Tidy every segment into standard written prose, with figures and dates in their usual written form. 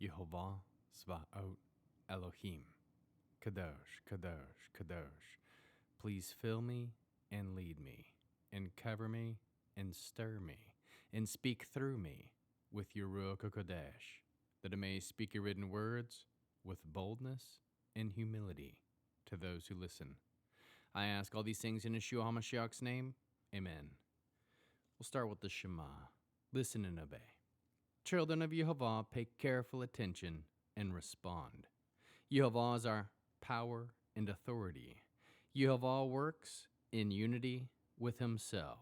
Yehovah Svaot Elohim. Kadosh, Kadosh, Kadosh. Please fill me and lead me, and cover me and stir me, and speak through me with your Ruach HaKodesh, that I may speak your written words with boldness and humility to those who listen. I ask all these things in Yeshua HaMashiach's name. Amen. We'll start with the Shema. Listen and obey. Children of Yehovah, pay careful attention and respond. Yehovah is our power and authority. Yehovah works in unity with himself,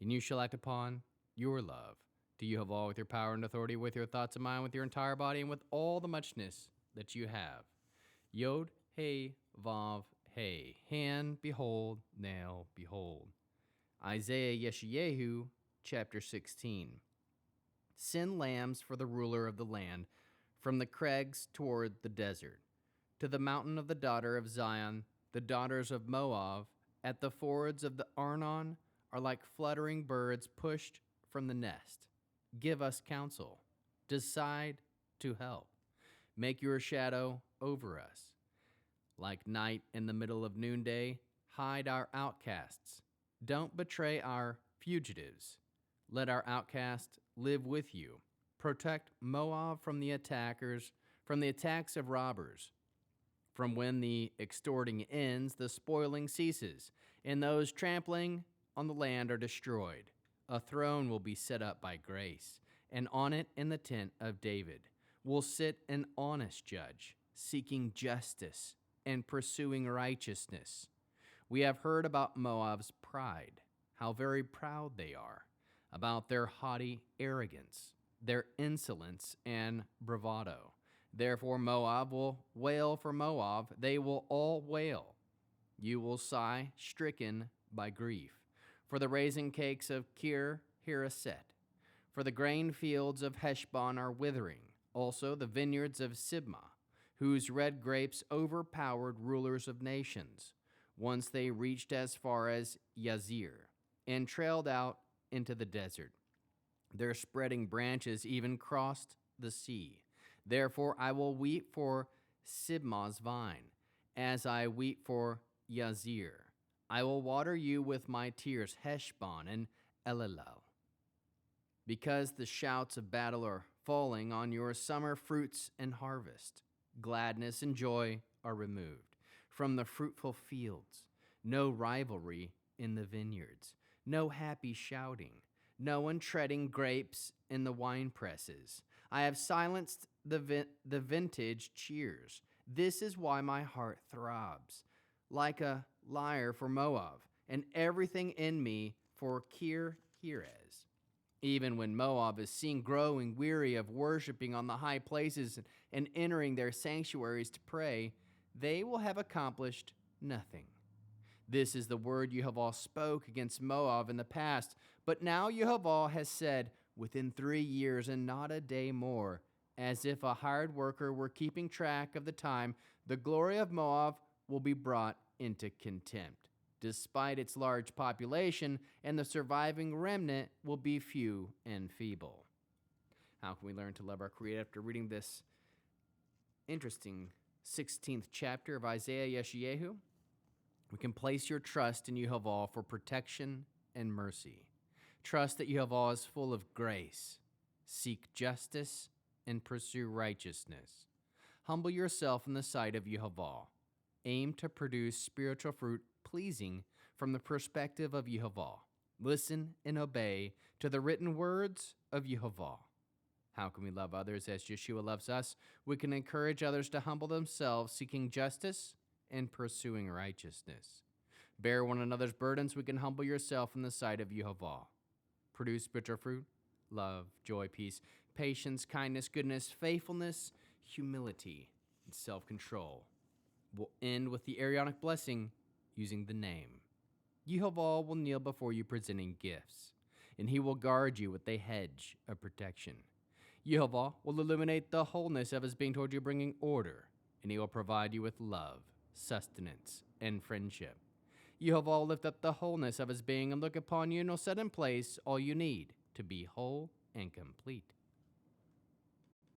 and you shall act upon your love to Yehovah with your power and authority, with your thoughts and mind, with your entire body, and with all the muchness that you have. Yod, Hey, Vav, Hey. Hand, behold, nail, behold. Isaiah Yeshayahu, chapter 16. Send lambs for the ruler of the land, from the crags toward the desert, to the mountain of the daughter of Zion. The daughters of Moab at the fords of the Arnon are like fluttering birds pushed from the nest. Give us counsel. Decide to help. Make your shadow over us. Like night in the middle of noonday, hide our outcasts. Don't betray our fugitives. Let our outcast live with you. Protect Moab from the attackers, from the attacks of robbers. From when the extorting ends, the spoiling ceases, and those trampling on the land are destroyed. A throne will be set up by grace, and on it in the tent of David will sit an honest judge, seeking justice and pursuing righteousness. We have heard about Moab's pride, how very proud they are, about their haughty arrogance, their insolence and bravado. Therefore Moab will wail for Moab, they will all wail. You will sigh, stricken by grief, for the raisin cakes of Kir Hareset. For the grain fields of Heshbon are withering, also the vineyards of Sibmah, whose red grapes overpowered rulers of nations. Once they reached as far as Yazir, and trailed out into the desert. Their spreading branches even crossed the sea. Therefore I will weep for Sibmah's vine, as I weep for Yazir. I will water you with my tears, Heshbon and Elilel. Because the shouts of battle are falling on your summer fruits and harvest, gladness and joy are removed from the fruitful fields. No rivalry in the vineyards, no happy shouting, no one treading grapes in the wine presses. I have silenced the vintage cheers. This is why my heart throbs, like a lyre for Moab, and everything in me for Kir Heres. Even when Moab is seen growing weary of worshiping on the high places and entering their sanctuaries to pray, they will have accomplished nothing. This is the word Yehovah spoke against Moab in the past, but now Yehovah has said, within 3 years and not a day more, as if a hired worker were keeping track of the time, the glory of Moab will be brought into contempt. Despite its large population, and the surviving remnant will be few and feeble. How can we learn to love our Creator after reading this interesting 16th chapter of Isaiah Yeshayahu? We can place your trust in Yehovah for protection and mercy. Trust that Yehovah is full of grace. Seek justice and pursue righteousness. Humble yourself in the sight of Yehovah. Aim to produce spiritual fruit pleasing from the perspective of Yehovah. Listen and obey to the written words of Yehovah. How can we love others as Yeshua loves us? We can encourage others to humble themselves, seeking justice and pursuing righteousness. Bear one another's burdens. We can humble yourself in the sight of Yehovah. Produce spiritual fruit, love, joy, peace, patience, kindness, goodness, faithfulness, humility, and self-control. We'll end with the Aaronic blessing using the name. Yehovah will kneel before you presenting gifts, and he will guard you with a hedge of protection. Yehovah will illuminate the wholeness of his being toward you, bringing order, and he will provide you with love, sustenance, and friendship. Yehovah will lift up the wholeness of his being and look upon you and will set in place all you need to be whole and complete.